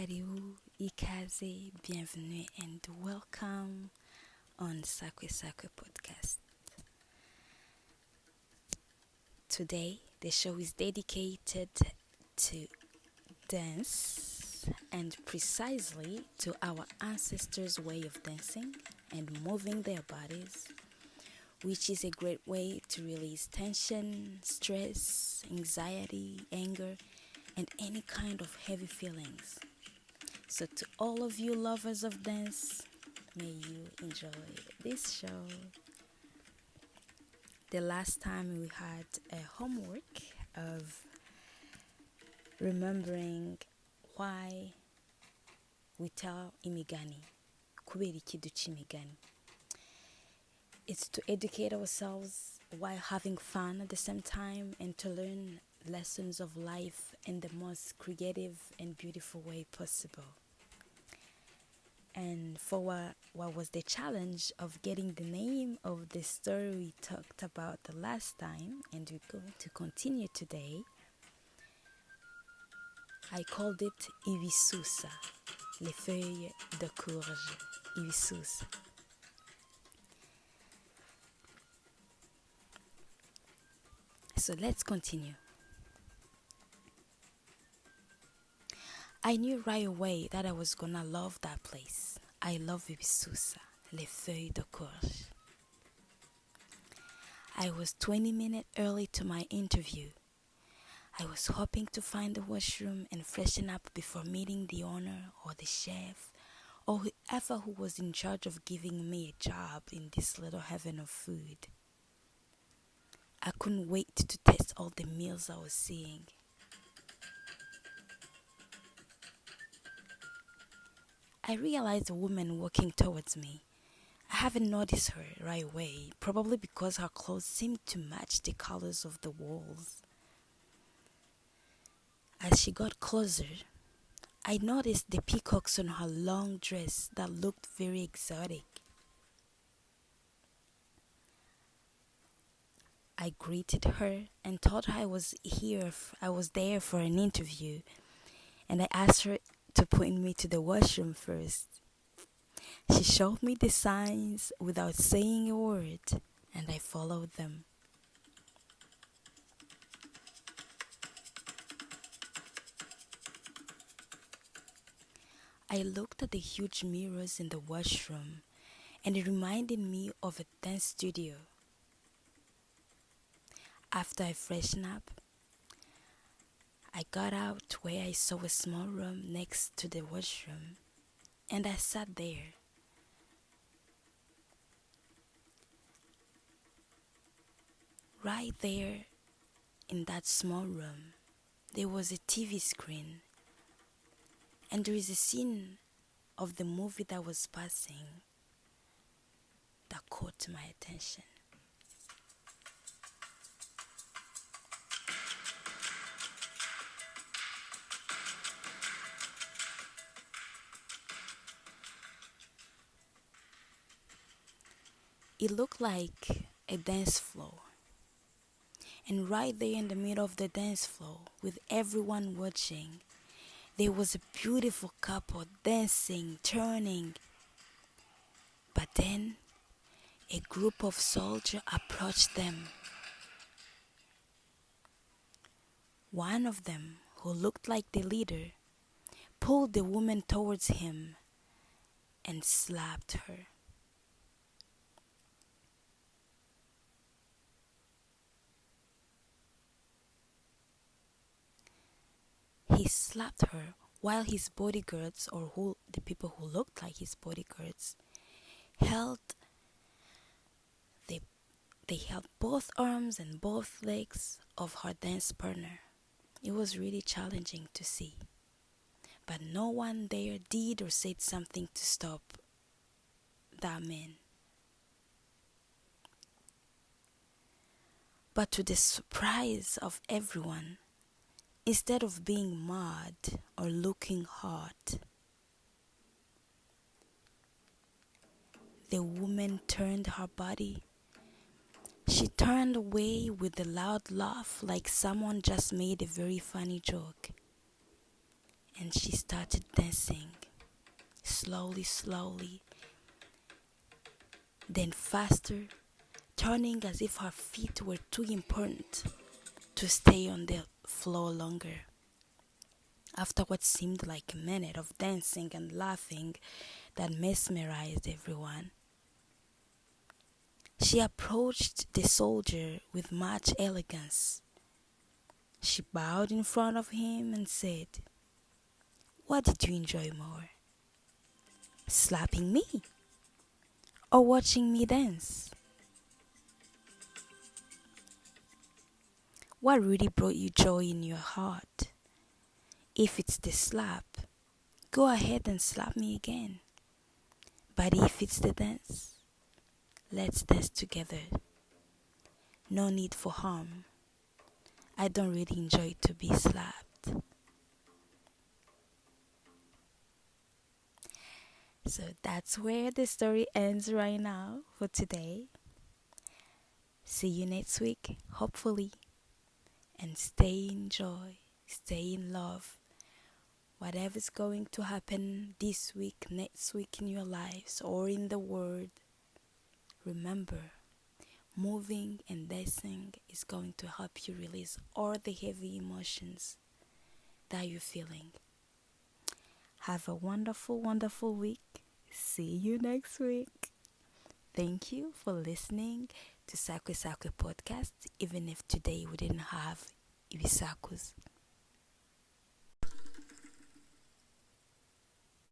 Karibu, ikaze, bienvenue, and welcome on Sakwe podcast. Today, the show is dedicated to dance and precisely to our ancestors' way of dancing and moving their bodies, which is a great way to release tension, stress, anxiety, anger, and any kind of heavy feelings. So to all of you lovers of dance, may you enjoy this show. The last time we had a homework of remembering why we tell imigani, kubera iki duca imigani. It's to educate ourselves while having fun at the same time and to learn lessons of life in the most creative and beautiful way possible. And for what was the challenge of getting the name of the story we talked about the last time, and we're going to continue today, I called it Ibisusa, les feuilles de courge, Ibisusa. So let's continue. I knew right away that I was gonna love that place. I love Ibisusa, les feuilles de courge. I was 20 minutes early to my interview. I was hoping to find the washroom and freshen up before meeting the owner or the chef or whoever who was in charge of giving me a job in this little heaven of food. I couldn't wait to taste all the meals I was seeing. I realized a woman walking towards me. I haven't noticed her right away, probably because her clothes seemed to match the colors of the walls. As she got closer, I noticed the peacocks on her long dress that looked very exotic. I greeted her and told her I was there for an interview, and I asked her to point me to the washroom first. She showed me the signs without saying a word, and I followed them. I looked at the huge mirrors in the washroom, and it reminded me of a dance studio. After I freshened up, I got out where I saw a small room next to the washroom, and I sat there. Right there in that small room, there was a TV screen, and there is a scene of the movie that was passing that caught my attention. It looked like a dance floor. And right there in the middle of the dance floor, with everyone watching, there was a beautiful couple dancing, turning. But then, a group of soldiers approached them. One of them, who looked like the leader, pulled the woman towards him and slapped her. He slapped her while his bodyguards, or the people who looked like his bodyguards, they held both arms and both legs of her dance partner. It was really challenging to see, but no one there did or said something to stop that man. But to the surprise of everyone, instead of being mad or looking hot, the woman turned her body. She turned away with a loud laugh like someone just made a very funny joke. and she started dancing slowly, slowly, then faster, turning as if her feet were too important to stay on the floor longer. After what seemed like a minute of dancing and laughing that mesmerized everyone, she approached the soldier with much elegance. She bowed in front of him and said, "What did you enjoy more? Slapping me or watching me dance? What really brought you joy in your heart? If it's the slap, go ahead and slap me again. But if it's the dance, let's dance together. No need for harm. I don't really enjoy to be slapped." So that's where the story ends right now for today. See you next week, hopefully. And stay in joy, stay in love. Whatever's going to happen this week, next week in your lives or in the world, remember, moving and dancing is going to help you release all the heavy emotions that you're feeling. Have a wonderful, wonderful week. See you next week. Thank you for listening to Sakwe podcast, even if today we didn't have Ibisakus.